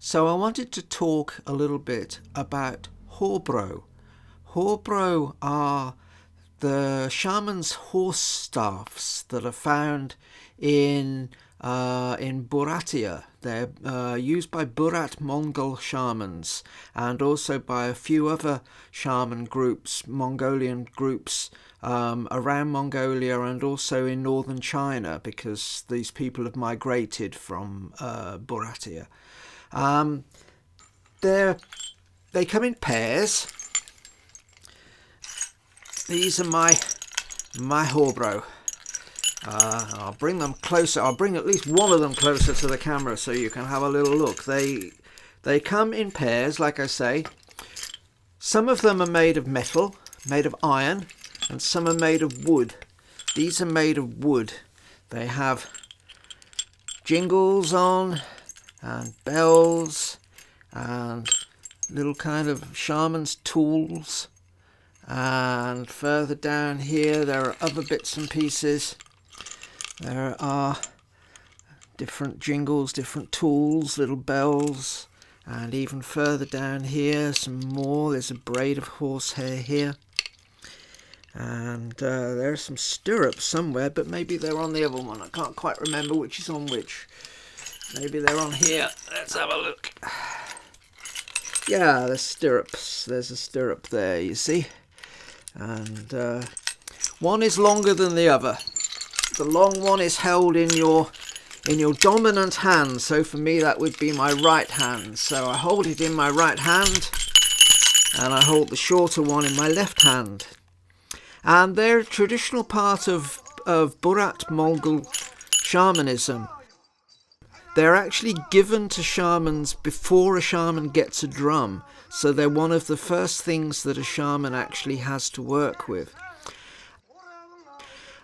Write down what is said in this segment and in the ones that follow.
So I wanted to talk a little bit about Horbo. Horbo are the shaman's horse staffs that are found in Buryatia. They're used by Buryat Mongol shamans and also by a few other shaman groups, Mongolian groups around Mongolia and also in northern China, because these people have migrated from Buryatia. They come in pairs. These are my Horbo. I'll bring them closer. I'll bring at least one of them closer to the camera so you can have a little look. They come in pairs, like I say. Some of them are made of metal, made of iron, and some are made of wood. These are made of wood. They have jingles on and bells and little kind of shaman's tools. And further down here there are other bits and pieces. There are different jingles, different tools, little bells, and even further down here some more. There's a braid of horsehair here, and there are some stirrups somewhere, but maybe they're on the other one. I can't quite remember which is on which. Maybe they're on here. Let's have a look. Yeah, there's stirrups. There's a stirrup there, you see. And one is longer than the other. The long one is held in your dominant hand, so for me that would be my right hand. So I hold it in my right hand and I hold the shorter one in my left hand. And they're a traditional part of Buryat Mongol shamanism. They're actually given to shamans before a shaman gets a drum, so they're one of the first things that a shaman actually has to work with.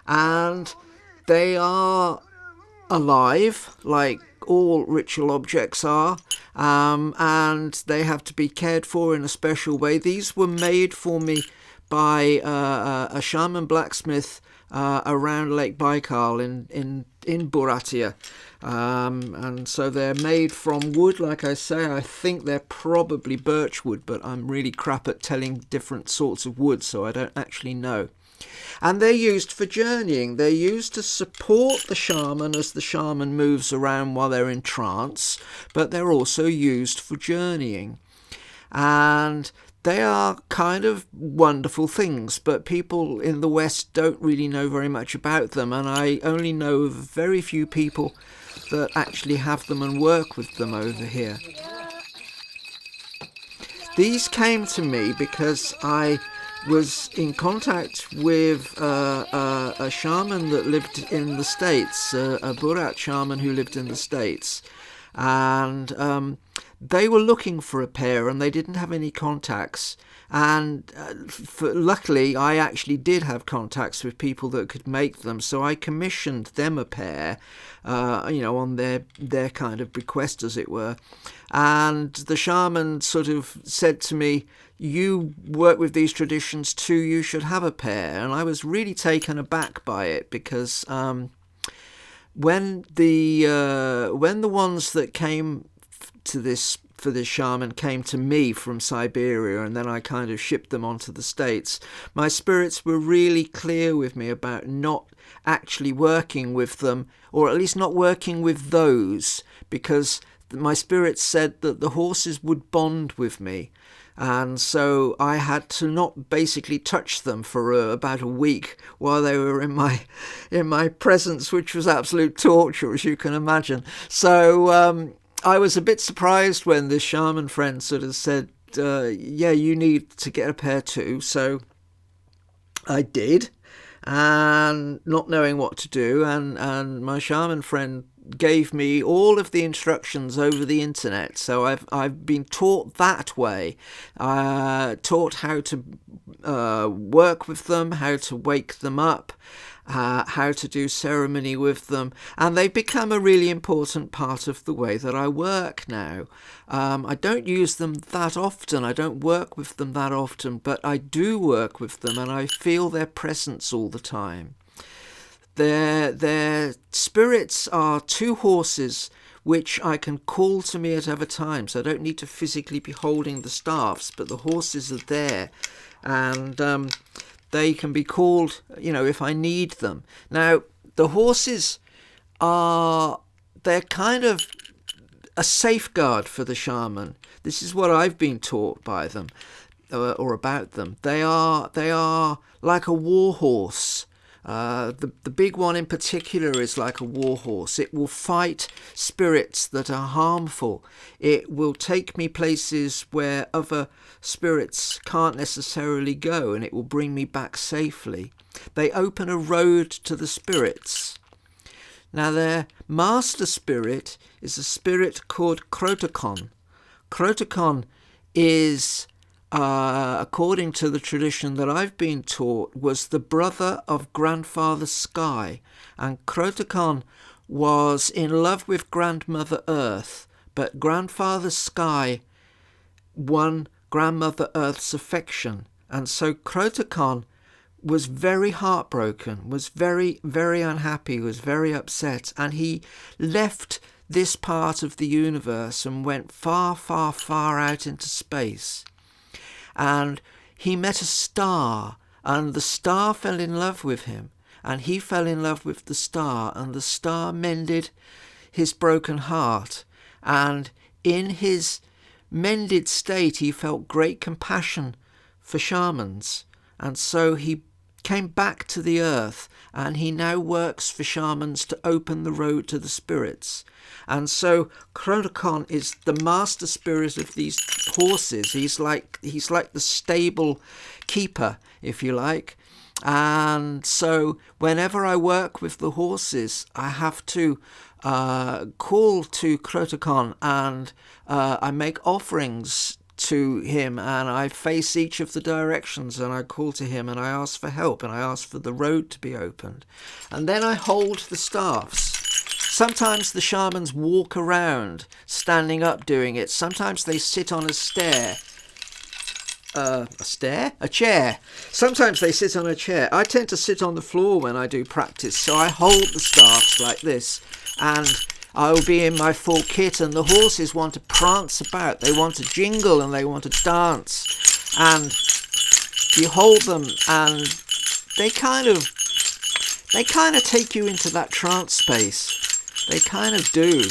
And they are alive, like all ritual objects are, and they have to be cared for in a special way. These were made for me by a shaman blacksmith around Lake Baikal in Buryatia. And so they're made from wood, like I say. I think they're probably birch wood, but I'm really crap at telling different sorts of wood, so I don't actually know. And they're used for journeying. They're used to support the shaman as the shaman moves around while they're in trance, but they're also used for journeying. And they are kind of wonderful things, but people in the West don't really know very much about them, and I only know of very few people that actually have them and work with them over here. These came to me because I was in contact with a shaman that lived in the States, a Buryat shaman who lived in the States, and they were looking for a pair and they didn't have any contacts. And luckily I actually did have contacts with people that could make them, so I commissioned them a pair, on their kind of bequest, as it were. And the shaman sort of said to me, "You work with these traditions too, you should have a pair." And I was really taken aback by it, because when the ones that came to this for this shaman came to me from Siberia, and then I kind of shipped them onto the States, my spirits were really clear with me about not actually working with them, or at least not working with those, because my spirits said that the horses would bond with me. And so I had to not basically touch them for about a week while they were in my presence, which was absolute torture, as you can imagine. So I was a bit surprised when this shaman friend sort of said, yeah, you need to get a pair too. So I did, and not knowing what to do, and my shaman friend gave me all of the instructions over the internet. So I've been taught that way, taught how to work with them, how to wake them up, how to do ceremony with them, and they've become a really important part of the way that I work now. I don't use them that often, I don't work with them that often, but I do work with them and I feel their presence all the time. Their spirits are two horses which I can call to me at other times. I don't need to physically be holding the staffs, but the horses are there, and they can be called, if I need them. Now, the horses they're kind of a safeguard for the shaman. This is what I've been taught by them, or about them. They are like a war horse. The big one in particular is like a war horse. It will fight spirits that are harmful. It will take me places where other spirits can't necessarily go, and it will bring me back safely. They open a road to the spirits. Now, their master spirit is a spirit called Krotokon. Krotokon is, according to the tradition that I've been taught, was the brother of Grandfather Sky. And Krotokon was in love with Grandmother Earth, but Grandfather Sky won Grandmother Earth's affection. And so Krotokon was very heartbroken, was very, very unhappy, was very upset, and he left this part of the universe and went far, far, far out into space. And he met a star, and the star fell in love with him, and he fell in love with the star, and the star mended his broken heart. And in his mended state, he felt great compassion for shamans, and so he came back to the earth, and he now works for shamans to open the road to the spirits. And so Krotokon is the master spirit of these horses. He's like the stable keeper, if you like. And so whenever I work with the horses, I have to call to Krotokon, and I make offerings to him, and I face each of the directions, and I call to him, and I ask for help, and I ask for the road to be opened. And then I hold the staffs. Sometimes the shamans walk around, standing up doing it. Sometimes they sit on a stair. A chair. Sometimes they sit on a chair. I tend to sit on the floor when I do practice, so I hold the staffs like this, and I'll be in my full kit, and the horses want to prance about. They want to jingle, and they want to dance. And you hold them, and they kind of take you into that trance space. They kind of do.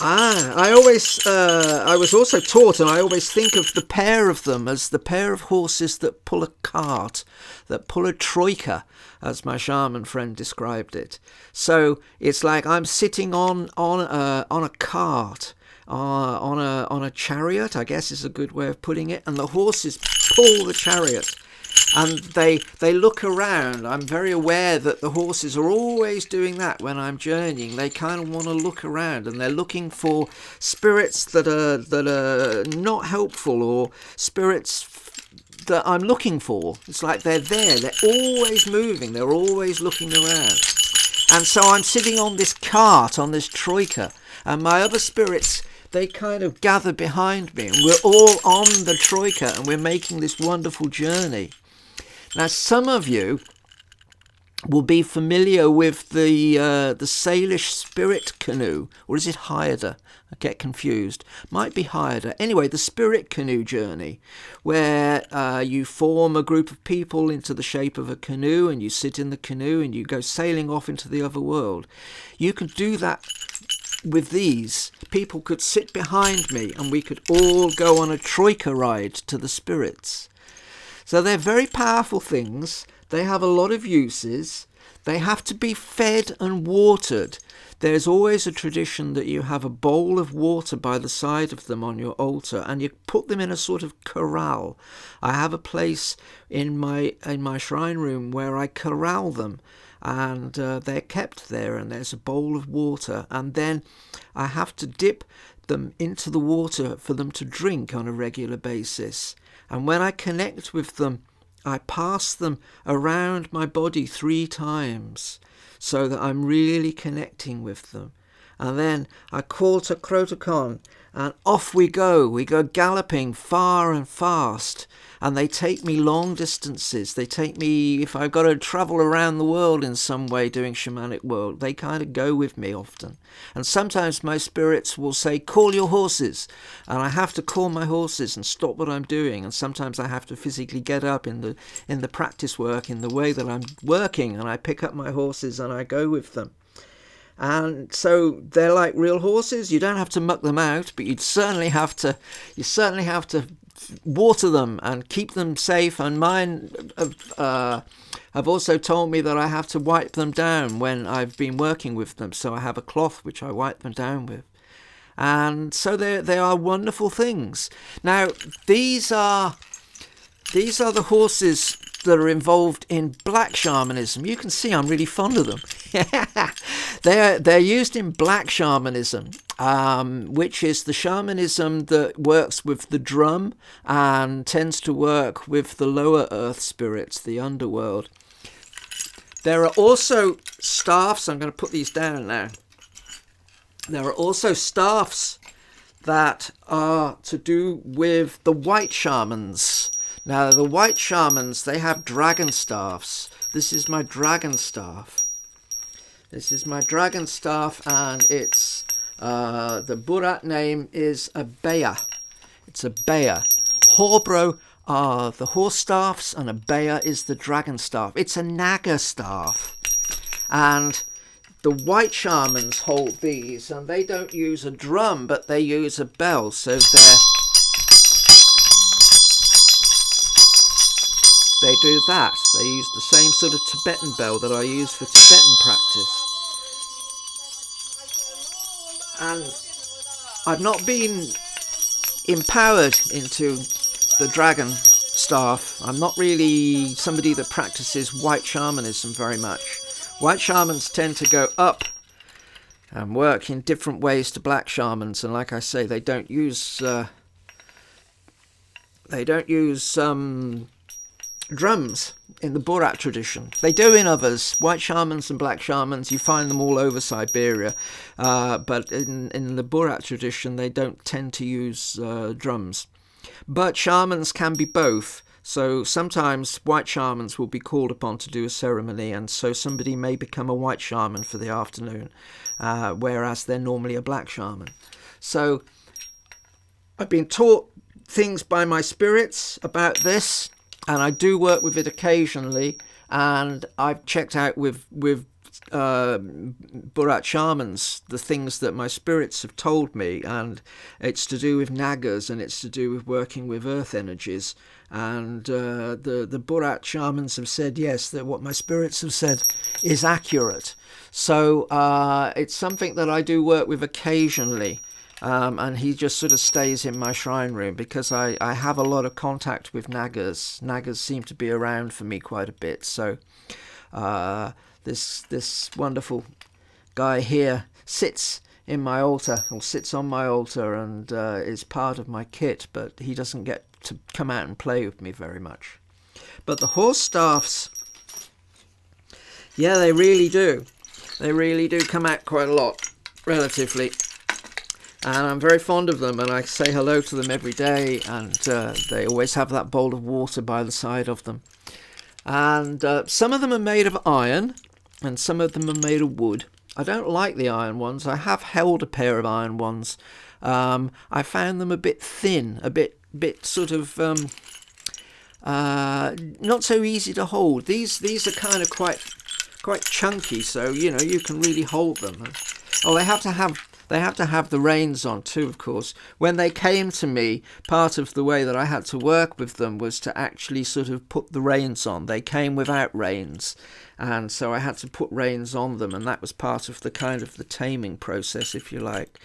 I was also taught, and I always think of the pair of them as the pair of horses that pull a cart, that pull a troika, as my shaman friend described it. So it's like I'm sitting on a cart, on a chariot, I guess is a good way of putting it, and the horses pull the chariot. And they look around. I'm very aware that the horses are always doing that when I'm journeying. They kind of want to look around, and they're looking for spirits that are not helpful, or spirits that I'm looking for. It's like they're there. They're always moving. They're always looking around. And so I'm sitting on this cart, on this troika, and my other spirits, they kind of gather behind me, and we're all on the troika, and we're making this wonderful journey. Now, some of you will be familiar with the Salish spirit canoe, or is it Haida? I get confused. Might be Haida. Anyway, the spirit canoe journey, where you form a group of people into the shape of a canoe, and you sit in the canoe, and you go sailing off into the other world. You can do that with these. People could sit behind me, and we could all go on a troika ride to the spirits. So they're very powerful things. They have a lot of uses. They have to be fed and watered. There's always a tradition that you have a bowl of water by the side of them on your altar, and you put them in a sort of corral. I have a place in my shrine room where I corral them, and they're kept there, and there's a bowl of water, and then I have to dip them into the water for them to drink on a regular basis. And when I connect with them, I pass them around my body 3 times so that I'm really connecting with them. And then I call to Krotokon, and off we go. We go galloping far and fast. And they take me long distances. They take me, if I've got to travel around the world in some way doing shamanic work, they kind of go with me often. And sometimes my spirits will say, call your horses. And I have to call my horses and stop what I'm doing. And sometimes I have to physically get up in the practice work, in the way that I'm working. And I pick up my horses and I go with them. And so they're like real horses. You don't have to muck them out, but you certainly have to water them and keep them safe. And mine have also told me that I have to wipe them down when I've been working with them. So I have a cloth which I wipe them down with. And so they are wonderful things. Now, these are the horses that are involved in black shamanism. You can see I'm really fond of them. They're used in black shamanism, which is the shamanism that works with the drum and tends to work with the lower earth spirits, the underworld. There are also staffs. I'm going to put these down now. There are also staffs that are to do with the white shamans. Now, the white shamans, they have dragon staffs. This is my dragon staff. This is my dragon staff, and it's the Buryat name is a beya. It's a beya. Horbo are the horse staffs, and a beya is the dragon staff. It's a naga staff, and the white shamans hold these, and they don't use a drum, but they use a bell. So they do that. They use the same sort of Tibetan bell that I use for Tibetan practice. And I've not been empowered into the dragon staff. I'm not really somebody that practices white shamanism very much. White shamans tend to go up and work in different ways to black shamans. And like I say, they don't use drums in the Buryat tradition. They do in others. White shamans and black shamans, you find them all over Siberia, but in the Buryat tradition they don't tend to use drums. But shamans can be both. So sometimes white shamans will be called upon to do a ceremony, and so somebody may become a white shaman for the afternoon, whereas they're normally a black shaman. So I've been taught things by my spirits about this, and I do work with it occasionally, and I've checked out with Buryat shamans the things that my spirits have told me, and it's to do with nagas, and it's to do with working with earth energies. And the Buryat shamans have said, yes, that what my spirits have said is accurate. So it's something that I do work with occasionally. And he just sort of stays in my shrine room because I have a lot of contact with nagas. Nagas seem to be around for me quite a bit. So this wonderful guy here sits in my altar, or sits on my altar, and is part of my kit, but he doesn't get to come out and play with me very much. But the horse staffs, yeah, they really do. They really do come out quite a lot, relatively. And I'm very fond of them, and I say hello to them every day, and they always have that bowl of water by the side of them. And some of them are made of iron, and some of them are made of wood. I don't like the iron ones. I have held a pair of iron ones. I found them a bit thin, a bit sort of not so easy to hold. These are kind of quite chunky, so you can really hold them. Oh, they have to have the reins on too, of course. When they came to me, part of the way that I had to work with them was to actually sort of put the reins on. They came without reins, and so I had to put reins on them, and that was part of the kind of the taming process, if you like.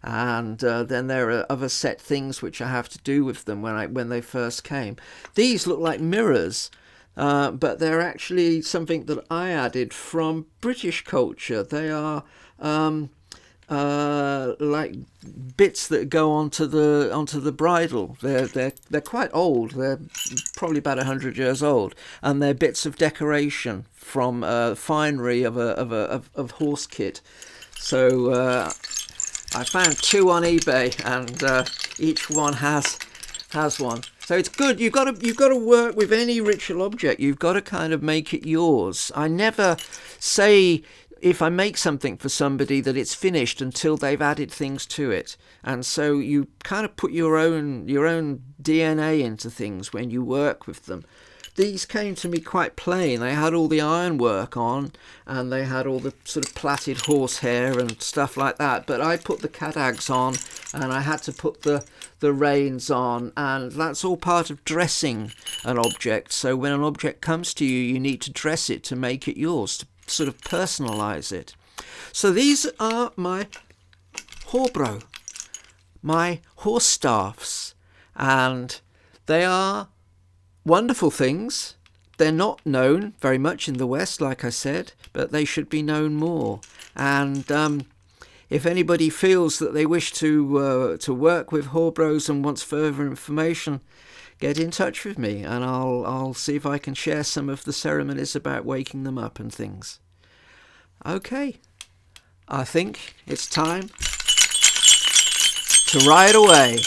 And then there are other set things which I have to do with them when they first came. These look like mirrors, but they're actually something that I added from British culture. They are like bits that go onto the bridle. They're quite old. They're probably about 100 years old, and they're bits of decoration from finery of horse kit. So I found 2 on eBay, and each one has one. So it's good. You've got to work with any ritual object. You've got to kind of make it yours. I never say, if I make something for somebody, that it's finished until they've added things to it. And so you kind of put your own DNA into things when you work with them. These came to me quite plain. They had all the ironwork on, and they had all the sort of plaited horsehair and stuff like that. But I put the kadags on, and I had to put the reins on, and that's all part of dressing an object. So when an object comes to you, you need to dress it to make it yours, to sort of personalize it. So these are my Horbo, my horse staffs, and they are wonderful things. They're not known very much in the West, like I said, but they should be known more. And if anybody feels that they wish to work with Horbos and wants further information, get in touch with me, and I'll see if I can share some of the ceremonies about waking them up and things. Okay, I think it's time to ride away.